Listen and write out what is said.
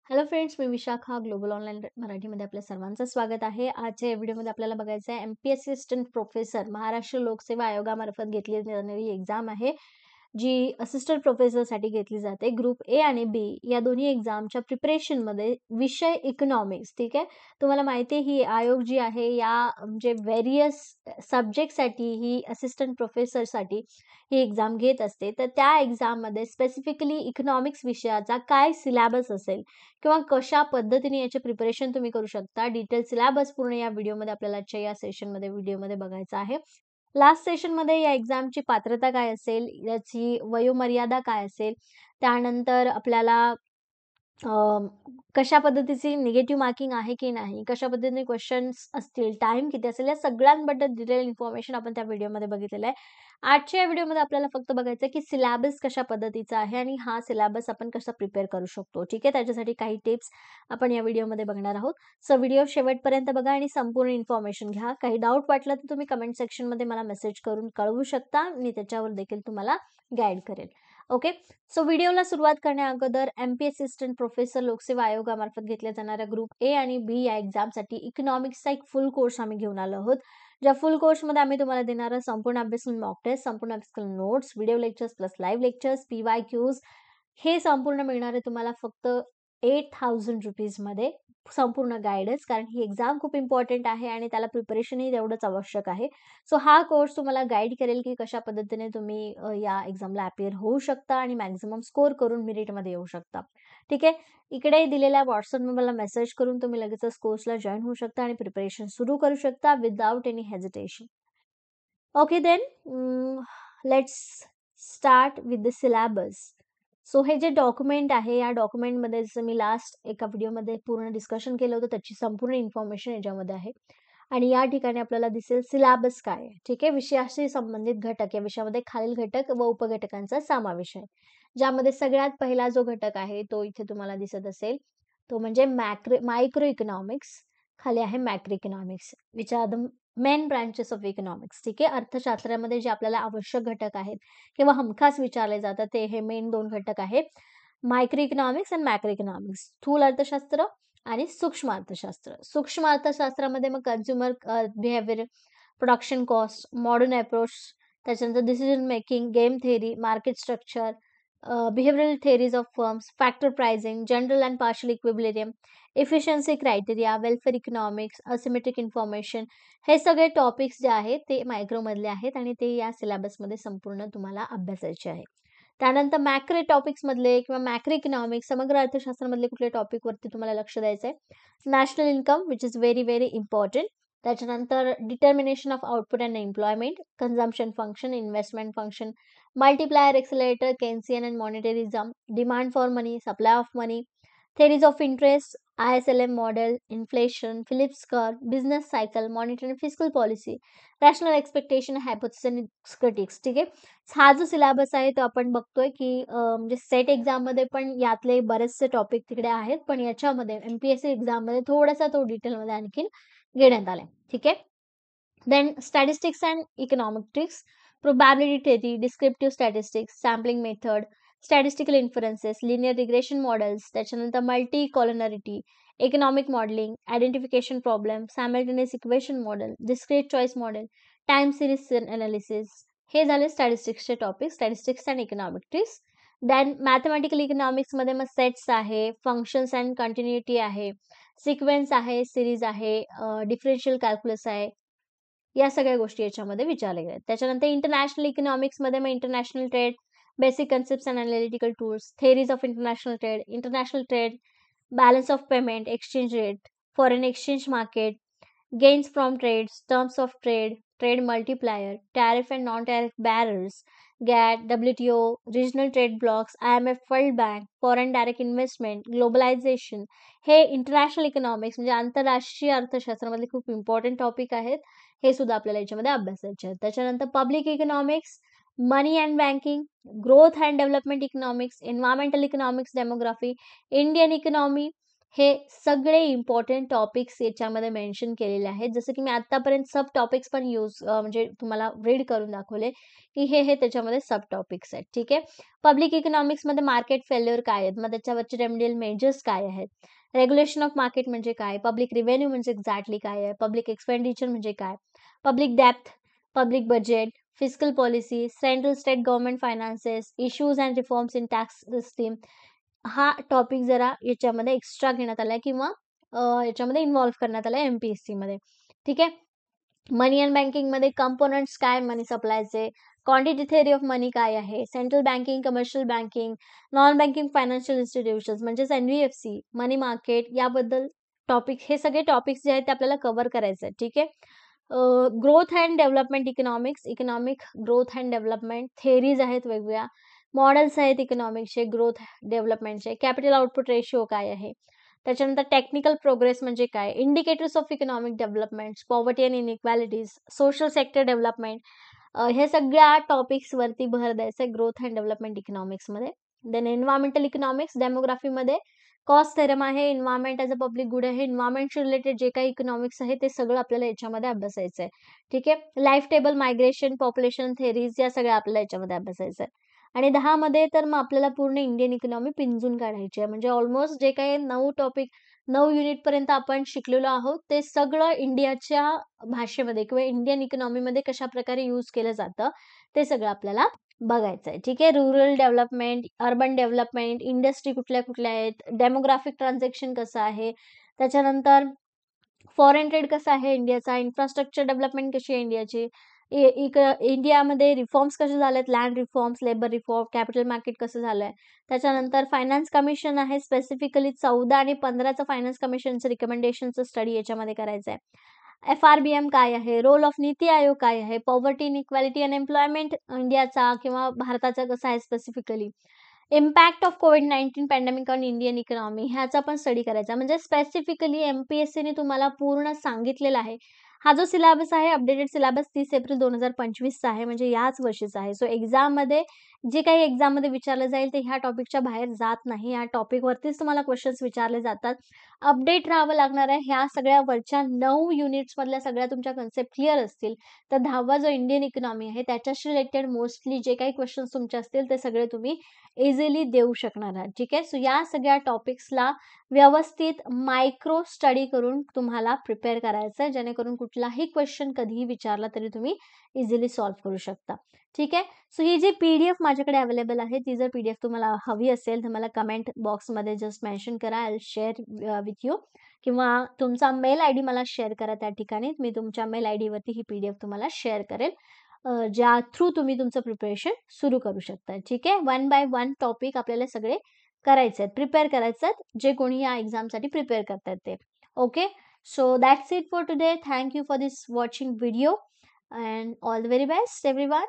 Hello friends, मी Vishakha global online मराठीमध्ये आपल्या सर्वांचं स्वागत आहे. आजच्या या व्हिडिओमध्ये आपल्याला बघायचं आहे एम-पी-एस-सी असिस्टंट प्रोफेसर महाराष्ट्र लोकसेवा आयोगामार्फत घेतली जाणारी एक्झाम आहे, जी असिस्टंट प्रोफेसरसाठी घेतली जाते. ग्रुप ए आणि बी या दोन्ही एक्झामच्या प्रिपरेशनमध्ये विषय इकॉनॉमिक्स, ठीक आहे. तुम्हाला माहिती आहे ही आयोग जी आहे या म्हणजे व्हेरियस सब्जेक्टसाठी ही असिस्टंट प्रोफेसरसाठी ही एक्झाम घेत असते. तर त्या एक्झाममध्ये स्पेसिफिकली इकॉनॉमिक्स विषयाचा काय सिलॅबस असेल किंवा कशा पद्धतीने याचे प्रिपरेशन तुम्ही करू शकता. डिटेल सिलॅबस पूर्ण या व्हिडिओमध्ये आपल्याला आजच्या या सेशनमध्ये व्हिडिओमध्ये बघायचा आहे. लास्ट सेशनमध्ये या एक्झामची पात्रता काय असेल, याची वयोमर्यादा काय असेल, त्यानंतर आपल्याला अ, कशा पद्धतीची निगेटिव्ह मार्किंग आहे की नाही, कशा पद्धतीने क्वेश्चन्स असतील, टाईम किती असेल, या सगळ्यांबद्दल डिटेल इन्फॉर्मेशन आपण त्या व्हिडिओमध्ये बघितलेलं आहे. आजच्या या व्हिडिओमध्ये आपल्याला फक्त बघायचं आहे की सिलॅबस कशा पद्धतीचा आहे आणि हा सिलॅबस आपण कसा प्रिपेअर करू शकतो. ठीक आहे. त्याच्यासाठी काही टिप्स आपण या व्हिडिओमध्ये बघणार आहोत. सो व्हिडिओ शेवटपर्यंत बघा आणि संपूर्ण इन्फॉर्मेशन घ्या. काही डाऊट वाटलं तर तुम्ही कमेंट सेक्शनमध्ये मला मेसेज करून कळवू शकता. मी त्याच्यावर देखील तुम्हाला गाईड करेल. ओके. सो व्हिडिओला सुरुवात करण्या अगोदर एम-पी-एस-सी असिस्टंट प्रोफेसर लोकसेवा आयोगामार्फत घेतल्या जाणाऱ्या ग्रुप ए आणि बी या एक्झामसाठी इकॉनॉमिक्सचा एक फुल कोर्स आम्ही घेऊन आलो आहोत. ज्या फुल कोर्समध्ये आम्ही तुम्हाला देणारा संपूर्ण अभ्यासक्रम मॉक टेस्ट, संपूर्ण अभ्यासक्रम notes, video lectures plus live lectures, P-Y-cues हे संपूर्ण मिळणार आहे तुम्हाला फक्त ₹8,000 संपूर्ण गाईडन्स. कारण ही एक्झाम खूप इम्पॉर्टंट आहे आणि त्याला प्रिपरेशनही तेवढंच आवश्यक आहे. सो हा कोर्स तुम्हाला गाईड करेल की कशा पद्धतीने तुम्ही या एक्झामला अपिअर होऊ शकता आणि मॅक्सिमम स्कोर करून मेरिटमध्ये येऊ शकता. ठीक आहे. इकडे दिलेल्या WhatsApp नंबरला मेसेज करून तुम्ही लगेचच कोर्सला जॉइन होऊ शकता आणि प्रिपरेशन सुरू करू शकता without any hesitation. Okay then let's start with the syllabus. So हे जे डॉक्युमेंट आहे, या डॉक्युमेंटमध्ये जसं मी लास्ट एका व्हिडिओमध्ये पूर्ण डिस्कशन केलं होतं, त्याची संपूर्ण इन्फॉर्मेशन याच्यामध्ये आहे. आणि या ठिकाणी आपल्याला दिसेल सिलॅबस काय आहे. ठीक आहे. विषयाशी संबंधित घटक, या विषयामध्ये खालील घटक व उपघटकांचा समावेश आहे. ज्यामध्ये सगळ्यात पहिला जो घटक आहे तो इथे तुम्हाला दिसत असेल, तो म्हणजे मायक्रो इकॉनॉमिक्स. खाली आहे macro economics, which are the main branches of economics. ठीक आहे. अर्थशास्त्रामध्ये जे आपल्याला आवश्यक घटक आहेत किंवा हमखास विचारले जातात ते हे मेन 2 घटक आहेत. मायक्रो इकॉनॉमिक्स आणि मॅक्रो इकॉनॉमिक्स. स्थूल अर्थशास्त्र आणि सूक्ष्म अर्थशास्त्र. सूक्ष्म अर्थशास्त्रामध्ये मग consumer behaviour, production cost, modern approach, त्याच्यानंतर decision making, game theory, market structure, behavioural theories of firms, factor pricing, general and partial equilibrium, efficiency criteria, welfare economics, asymmetric information, हे सगळे टॉपिक्स जे आहेत ते मायक्रोमधले आहेत आणि ते या सिलॅबसमध्ये संपूर्ण तुम्हाला अभ्यासायचे आहे. त्यानंतर मॅक्रो टॉपिक्समधले किंवा मॅक्रो इकॉनॉमिक्स, समग्र अर्थशास्त्रामधले कुठल्या टॉपिकवरती तुम्हाला लक्ष द्यायचं आहे. National income which is very very important. त्याच्यानंतर determination of output and employment, consumption function, investment function, multiplier accelerator, Keynesian and monetarism, demand for money, supply of money, theories of interest, ISLM model, inflation, Phillips curve, business cycle, monetary and fiscal policy, rational expectation, hypothesis and critics. ठीक आहे. हा जो syllabus आहे तो आपण बघतोय की म्हणजे सेट एक्झाममध्ये पण यातले बरेचसे टॉपिक तिकडे आहेत, पण याच्यामध्ये एम-पी-एस-सी एक्झाममध्ये थोडासा तो डिटेलमध्ये आणखीन घेण्यात आलाय. ठीक आहे. Then statistics and econometrics, probability theory, descriptive statistics, sampling method, statistical inferences, linear regression models, त्याच्यानंतर multicollinearity, economic modelling, identification problem, simultaneous equation model, discrete choice model, time series analysis, हे झाले स्टॅटिस्टिक्सचे topic, statistics and econometrics. Then mathematical इकॉनॉमिक्समध्ये मग sets आहे, functions and continuity आहे, sequence आहे, series आहे, डिफरन्शियल कॅल्क्युलस आहे, या सगळ्या गोष्टी याच्यामध्ये विचारल्या गेल्या. त्याच्यानंतर इंटरनॅशनल इकॉनॉमिक्समध्ये मग international trade, basic concepts and analytical tools, theories of international trade, balance of payment, exchange rate, foreign exchange market, gains from trades, terms of trade, trade multiplier, tariff and non-tariff barriers, GATT, WTO, regional trade blocks, IMF, World Bank, foreign direct investment, globalization, हे international economics म्हणजे आंतरराष्ट्रीय अर्थशास्त्रामधले खूप important topic आहेत. हे सुद्धा आपल्याला याच्यामध्ये अभ्यासायचे आहेत. त्याच्यानंतर public economics, money and banking, growth and development economics, environmental economics, demography, Indian economy, हे सगळे इम्पॉर्टंट टॉपिक्स याच्यामध्ये मेन्शन केलेले आहेत. जसं की मी आत्तापर्यंत सब टॉपिक्स पण म्हणजे तुम्हाला रीड करून दाखवले, की हे त्याच्यामध्ये सब टॉपिक्स आहेत. ठीक आहे. पब्लिक इकॉनॉमिक्समध्ये मार्केट फेल्युअर काय आहेत? मग त्याच्यावरचे रेमेडियल मेजर्स काय आहेत? रेग्युलेशन ऑफ मार्केट म्हणजे काय? पब्लिक रिव्हेन्यू म्हणजे एक्झॅक्टली काय आहे? पब्लिक एक्सपेंडिचर म्हणजे काय? Public depth, public budget, fiscal policy, central state government finances, issues and reforms in tax system, हा टॉपिक जरा याच्यामध्ये एक्स्ट्रा घेण्यात आलाय किंवा याच्यामध्ये इन्व्हॉल्व करण्यात आलाय एम-पी-एस-सी मध्ये. ठीक आहे. मनी अँड बँकिंगमध्ये कंपोनंट्स काय मनी सप्लायचे, क्वांटिटी थिअरी ऑफ मनी काय आहे, central banking, commercial banking, non banking financial institutions म्हणजेच एन-बी-एफ-सी, मनी मार्केट याबद्दल टॉपिक, हे सगळे टॉपिक्स जे आहेत ते आपल्याला कव्हर करायचे आहेत. ठीक आहे. Growth and development economics, economic growth and development theories आहेत वेगवेगळ्या, मॉडेल्स आहेत इकॉनॉमिक्सचे ग्रोथ डेव्हलपमेंटचे, कॅपिटल आउटपुट रेशिओ काय आहे, त्याच्यानंतर टेक्निकल प्रोग्रेस म्हणजे काय, indicators of economic development, poverty and inequalities, social sector development, हे सगळ्या टॉपिक्सवरती भर द्यायचा आहे ग्रोथ अँड डेव्हलपमेंट इकॉनॉमिक्समध्ये. देन एन्व्हायरमेंटल इकॉनॉमिक्स, डेमोग्राफीमध्ये कॉस्ट थेरम आहे, environment as a public good आहे, एन्व्हायरमेंटशी रिलेटेड जे काही इकॉनॉमिक्स आहे ते सगळं आपल्याला याच्यामध्ये अभ्यासायचं आहे. ठीक आहे. Life table, migration, population theories या सगळ्या आपल्याला याच्यामध्ये अभ्यासायचं आहे. आणि 10 मध्ये तर मग आपल्याला पूर्ण इंडियन इकॉनॉमी पिंजून काढायची आहे. म्हणजे ऑलमोस्ट जे काही 9 टॉपिक 9 युनिटपर्यंत आपण शिकलेलो आहोत, ते सगळं इंडियाच्या भाषेमध्ये किंवा इंडियन इकॉनॉमीमध्ये कशाप्रकारे यूज केलं जातं, ते सगळं आपल्याला बघायचं आहे. ठीक आहे. Rural development, urban development, industry कुठल्या-कुठल्या आहेत, डेमोग्राफिक ट्रान्झॅक्शन कसं आहे, त्याच्यानंतर फॉरेन ट्रेड कसा आहे इंडियाचा, इन्फ्रास्ट्रक्चर डेव्हलपमेंट कशी आहे इंडियाची, इंडियामध्ये रिफॉर्म्स कसे झालेत, land reforms, labour reform, capital market कसं झालंय. त्याच्यानंतर फायनान्स कमिशन आहे, स्पेसिफिकली 14 आणि 15चं फायनान्स कमिशनचं रिकमेंडेशनचं स्टडी याच्यामध्ये करायचं आहे. FRBM काय आहे, रोल ऑफ नीती आयोग काय आहे, पॉवर्टी इनइक्वॅलिटी अँड एम्प्लॉयमेंट इंडियाचा किंवा भारताचा कसा आहे specifically, impact of covid pandemic on Indian economy ह्याचा पण स्टडी करायचा. म्हणजे स्पेसिफिकली एम-पी-एस-सीने तुम्हाला पूर्ण सांगितलेला आहे. हा जो सिलेबस आहे अपडेटेड सिलेबस 30 एप्रिल 2025 चा आहे, म्हणजे याच वर्षीचा आहे. सो एक्झाममध्ये जे काही एक्झाममध्ये विचारलं जाईल ते ह्या टॉपिकच्या बाहेर जात नाही. या टॉपिकवरतीच तुम्हाला क्वेश्चन्स विचारले जातात. अपडेट राहावं लागणार आहे. ह्या सगळ्या वरच्या 9 युनिट्समधल्या सगळ्या तुमच्या कन्सेप्ट क्लिअर असतील, तर 10वा जो इंडियन इकॉनॉमी आहे त्याच्याशी रिलेटेड मोस्टली जे काही क्वेश्चन्स तुमचे असतील ते सगळे तुम्ही इझिली देऊ शकणार आहात. ठीक आहे. सो या सगळ्या टॉपिक्सला व्यवस्थित मायक्रो स्टडी करून तुम्हाला प्रिपेअर करायचं आहे, जेणेकरून कुठलाही क्वेश्चन कधीही विचारला तरी तुम्ही इझिली सॉल्व्ह करू शकता. ठीक आहे. सो ही जी PDF माझ्याकडे अवेलेबल आहे, ती जर PDF तुम्हाला हवी असेल तर मला कमेंट बॉक्समध्ये जस्ट मेन्शन करा. I will share with you, किंवा तुमचा मेल आयडी मला शेअर करा त्या ठिकाणी. मी तुमच्या मेल आयडीवरती ही PDF तुम्हाला शेअर करेल, ज्या थ्रू तुम्ही तुमचं प्रिपरेशन सुरू करू शकता. ठीक आहे. 1 बाय 1 टॉपिक आपल्याला सगळे करायचे आहेत, प्रिपेअर करायचे आहेत, जे कोणी या एक्झामसाठी प्रिपेअर करतात ते. Okay. So that's it for today. Thank you for this watching video and all the very best everyone.